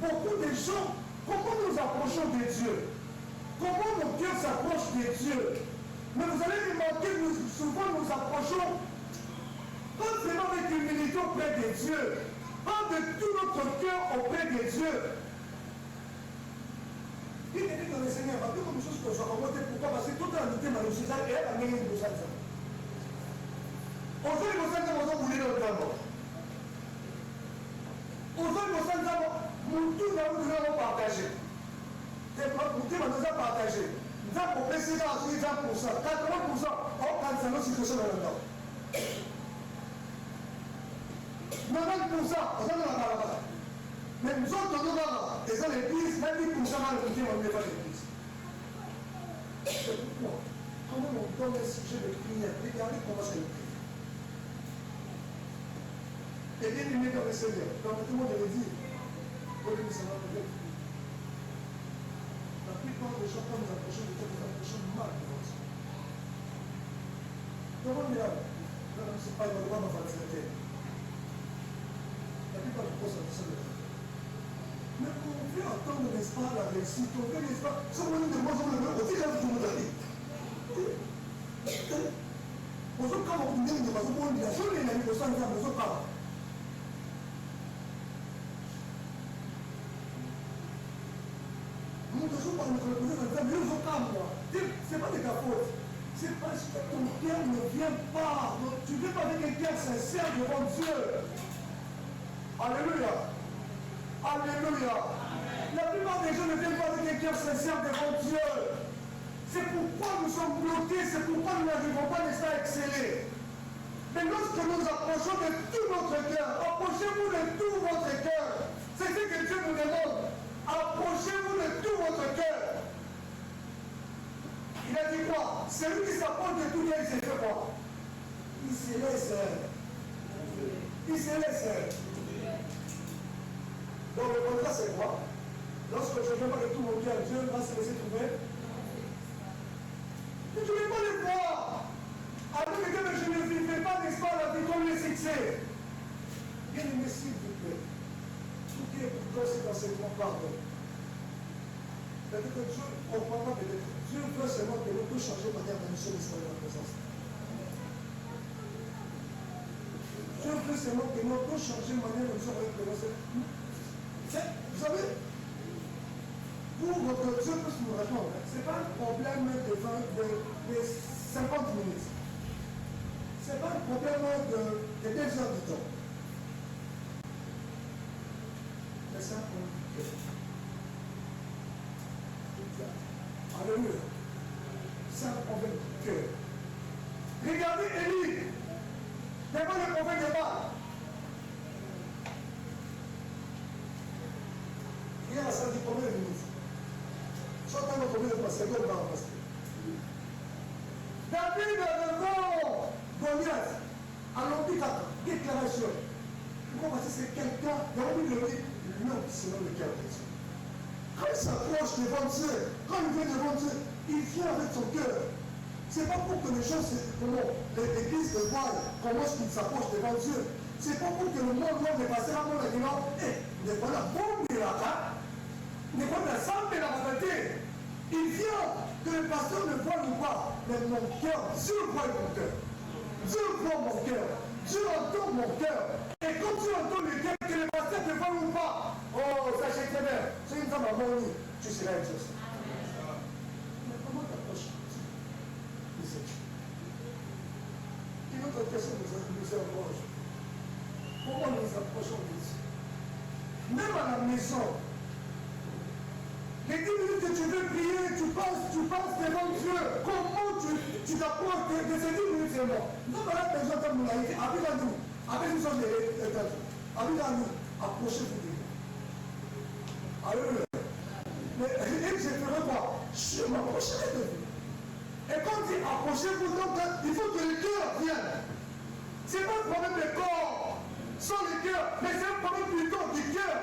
beaucoup de gens, comment nous approchons de Dieu? Comment nos cœurs s'approchent de Dieu? Mais vous allez remarquer que souvent nous approchons pas vraiment avec humilité auprès de Dieu, pas de tout notre cœur auprès de Dieu. Il est dans le Seigneur, pas comme chose que je vais remonter. Pourquoi? Parce que toute la lutte m'a réussi et elle a gagné une chose. Aujourd'hui, vous êtes dans le boulot de l'homme. Aujourd'hui, vous êtes dans le tout dans le partagé. C'est pas pour dire, nous avons partagé. Nous avons baissé dans 80%, 80%, on a une situation dans le nord. 90%, on a la barabara. Mais nous autres, nous avons l'église, même 10% dans le côté, on n'est pas l'église. C'est pourquoi, quand on donne un sujet de prière, regardez comment c'est le prière. Et bien aimé dans le Seigneur, comme tout le monde le dit, pour le Seigneur, peut-être. La plupart des gens, quand nous approchons de Dieu, nous approchons mal de Dieu. Comment dire? Non, c'est pas une loi de facilité. La plupart des choses sont de Dieu. Mais on veut attendre, n'est-ce pas, la réussite, on veut, n'est-ce pas, ça on est de moi, on le veut, on dit là, tout le monde a dit. On se calme, on dit, on dit, la chose est la négociation, on se calme. Nous devons pas nous reconnaître dans le temps, mais nous sommes calmes, moi. C'est pas de ta faute. c'est parce que ton cœur ne vient pas. Donc, tu ne viens pas avec un cœur sincère devant Dieu. Alléluia. Alléluia. La plupart des gens ne viennent pas avec un cœur sincère devant Dieu. C'est pourquoi nous sommes bloqués, c'est pourquoi nous n'arrivons pas à exceller. Mais lorsque nous approchons de tout notre cœur, approchez-vous de tout votre cœur. C'est ce que Dieu nous demande. Approchez-vous de tout votre cœur. Il a dit quoi? Celui qui s'approche de tout cœur, il se fait quoi? Il se laisse. Il se laisse. Donc le contrat c'est quoi? Lorsque je ne viens pas de tout mon cœur, Dieu va se laisser trouver. Mais je ne vais pas le voir. Avec que je ne vivrai pas, n'est-ce pas, la vie comme le succès. Bien aimé, s'il vous plaît. Tout qui est pour toi, c'est l'enseignement, pardon. Peut-être que Dieu, on ne croit pas peut-être. Dieu veut seulement que nous puissions changer de manière de nous sommes dans la présence. Dieu veut seulement que nous puissions changer de manière de nous sommes dans la présence. Vous savez, pour votre Dieu peut nous répondre, ce n'est pas un problème de 50 minutes. Ce n'est pas un problème de 2 heures du temps. Mais c'est un problème de cœur. Alléluia. C'est un problème de cœur. Regardez Élie. Devant le prophète de Baal. Il a senti combien de minutes? Soit dans le combien de secondes va en passer. David devant Goliath, à l'Empire, déclaration. Pourquoi? Parce que c'est quelqu'un, David le dit, l'homme selon le cœur de Dieu. Quand il s'approche devant Dieu, quand il vient devant Dieu, il vient avec son cœur. Ce n'est pas pour que les gens, l'église de voile, comment est-ce qu'il s'approche devant Dieu. Ce n'est pas pour que le monde va dépasser la mort et dire, n'est pas la bombe de la carte, n'est pas la salle de la vérité. Il vient que le pasteur ne voit ou pas, mais mon cœur, Dieu voit mon cœur. Dieu voit mon cœur. Dieu entend mon cœur. Et quand Dieu entend le cœur, que le pasteur ne voit ou pas, oh, sachez très bien, c'est une femme à mon lit, tu seras exaucé. Mais comment t'approches de Dieu? Une autre question nous est encore. Comment nous approchons de Dieu? Même à la maison, les 10 minutes que tu veux prier, tu passes devant Dieu. Comment tu t'approches de ces 10 minutes seulement? Nous avons la personne comme nous l'avons dit, avec nous sommes les avec nous, approchez-vous de Dieu. Alléluia. Mais je ferai quoi? Je m'approcherai de Dieu. Et quand tu approchez-vous, donc il faut que le cœur vienne. Ce n'est pas un problème de corps, sans le cœur, mais c'est un problème plutôt du cœur.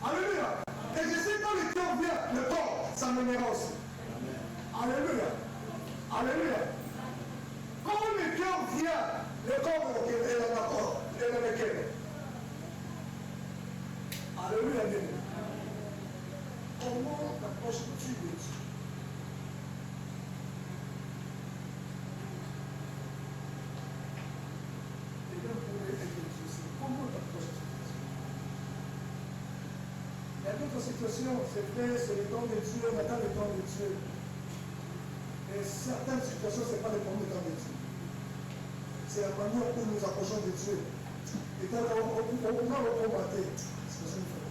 Alléluia. Et je sais quand le cœur vient, le corps, ça m'énerve aussi. Alléluia. Alléluia. Quand le cœur vient, le corps est d'accord. Il est dans le cœur. Alléluia. Comment t'approches-tu de Dieu? Comment t'approches-tu de Dieu? Il y a d'autres situations, c'est vrai, c'est le temps de Dieu, on attend le temps de Dieu. Mais certaines situations, ce n'est pas le temps de Dieu. C'est la manière où nous approchons de Dieu. Et quand on va le combattre, c'est ce qu'il faut.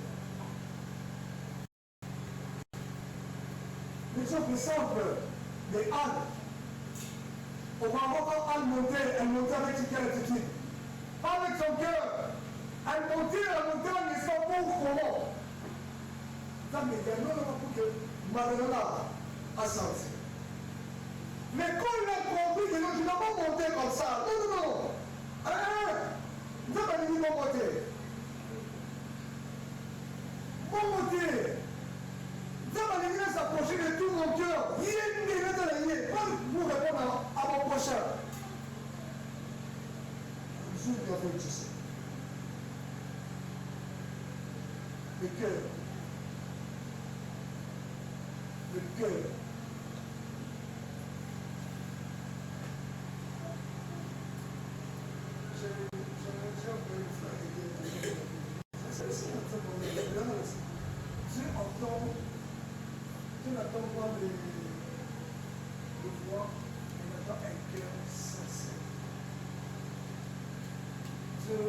L'exemple simple de Anne. Au Maroc, quand Anne montait, elle montait avec quelle attitude? Pas avec son cœur. Elle montait n'est-ce pas pour comment? Mais il y a non pour que Madonna a senti. Mais quand il a compris que je n'ai pas monté comme ça, non. Vous avez dit mon monter. Vous avez dit s'approcher de tout mon cœur. Il est pas pour répondre à mon prochain. Je suis bien fait, tu sais. Le cœur. Le cœur. Dieu n'attend pas de foi et maintenant un cœur sincère. Dieu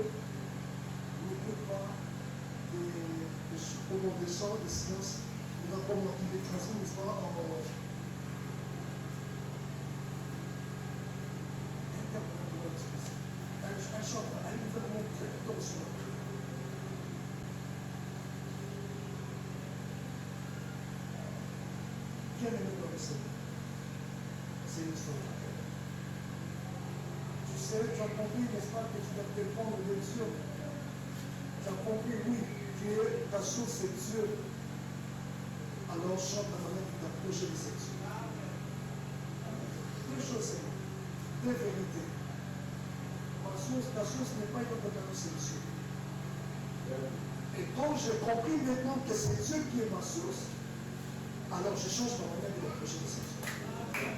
n'écoute pas au nom des chants, des silences, il va comme il est transmis, n'est-ce pas, un chanteur, un gouvernement très attention. Bien aimé dans le Seigneur, c'est une histoire de cœur. Tu sais, tu as compris, n'est-ce pas, que tu dois dépendre de Dieu. Tu as compris, oui, ta source c'est Dieu. Alors chante la manière de t'approcher de cette Dieu. Deux choses, c'est deux vérités. Ta source n'est pas une autre c'est Dieu. Et quand j'ai compris maintenant que c'est Dieu qui est ma source, alors je change ma manière de m'approcher de cette Dieu.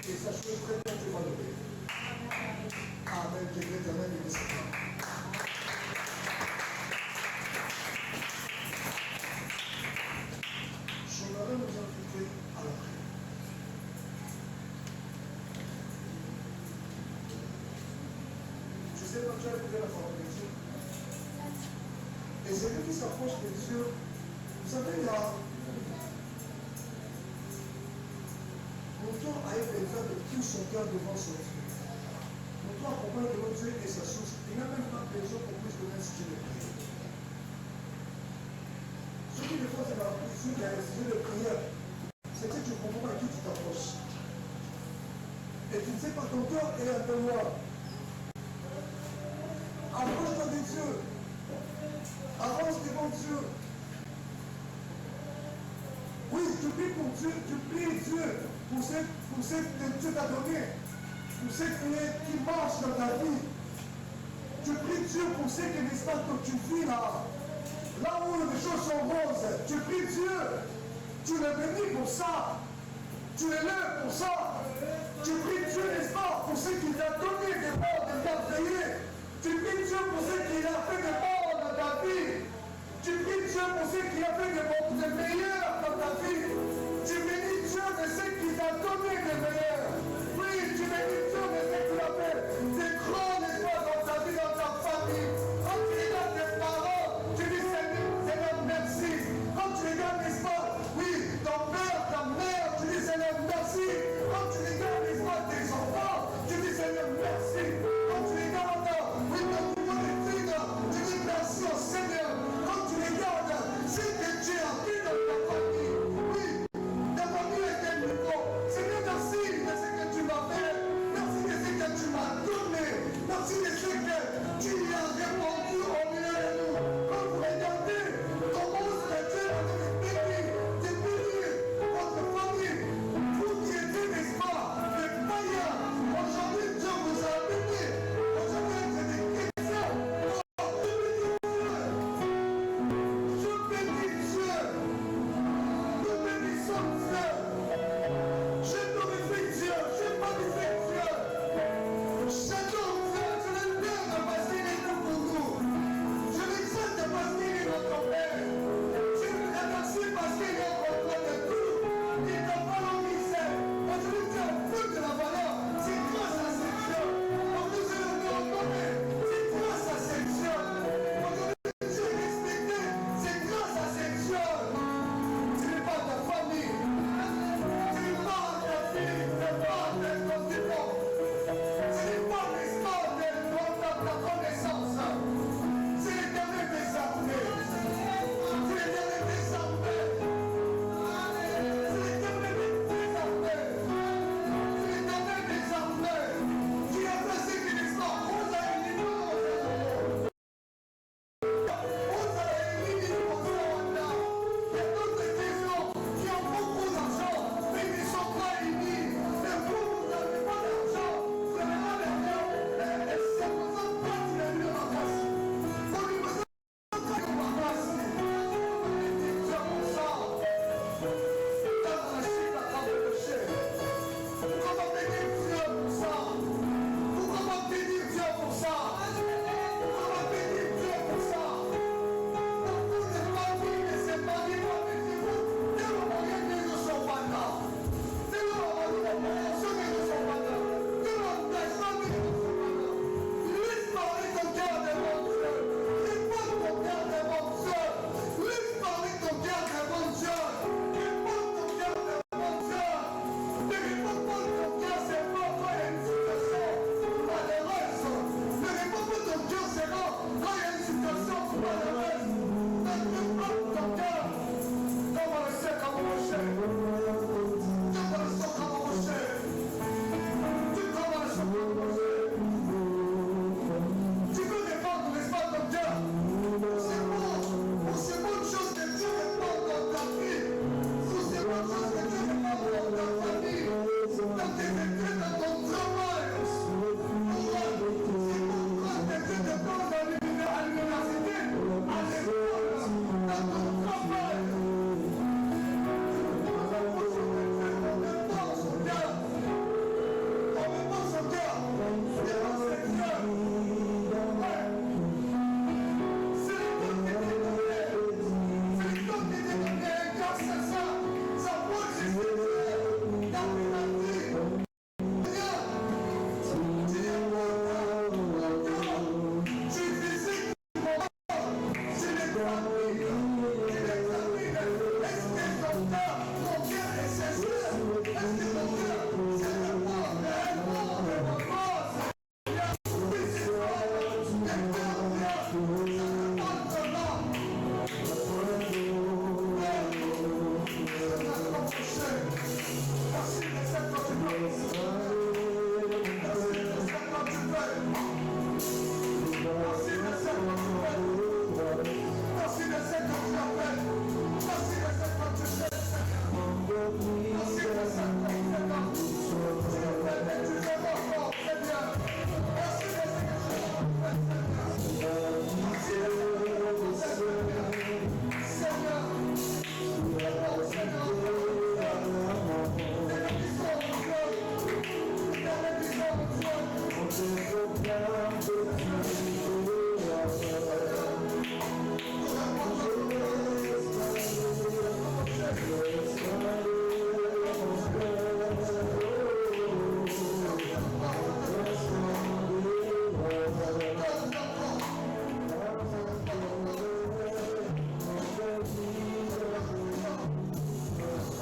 Et ça, je peux très bien te valorer. Amen, que l'éternel est descendant. J'aimerais nous inviter à la prière. Je sais pas, tu as écouté la parole de Dieu. Et celui qui s'approche de Dieu, vous savez, là, mon temps a été besoin de tout son cœur devant son Dieu. Mon temps a compris que notre Dieu est sa source. Il n'a même pas besoin qu'on puisse connaître ce qu'il est prié. Ce qui des fois, c'est la position qui a réalisé de prière. C'est que tu ne comprends pas à qui tu t'approches. Et tu ne sais pas, ton cœur est un peu noir. Approche-toi de Dieu. Avance devant Dieu. Oui, tu pries pour Dieu, tu pries Dieu pour ce que Dieu t'a donné, pour ce qui marche dans ta vie. Tu pries Dieu pour ce que n'est-ce pas que tu vis là. Là où les choses sont roses, tu pries Dieu. Tu le bénis pour ça. Tu le lèves pour ça. Tu pries Dieu, n'est-ce pas?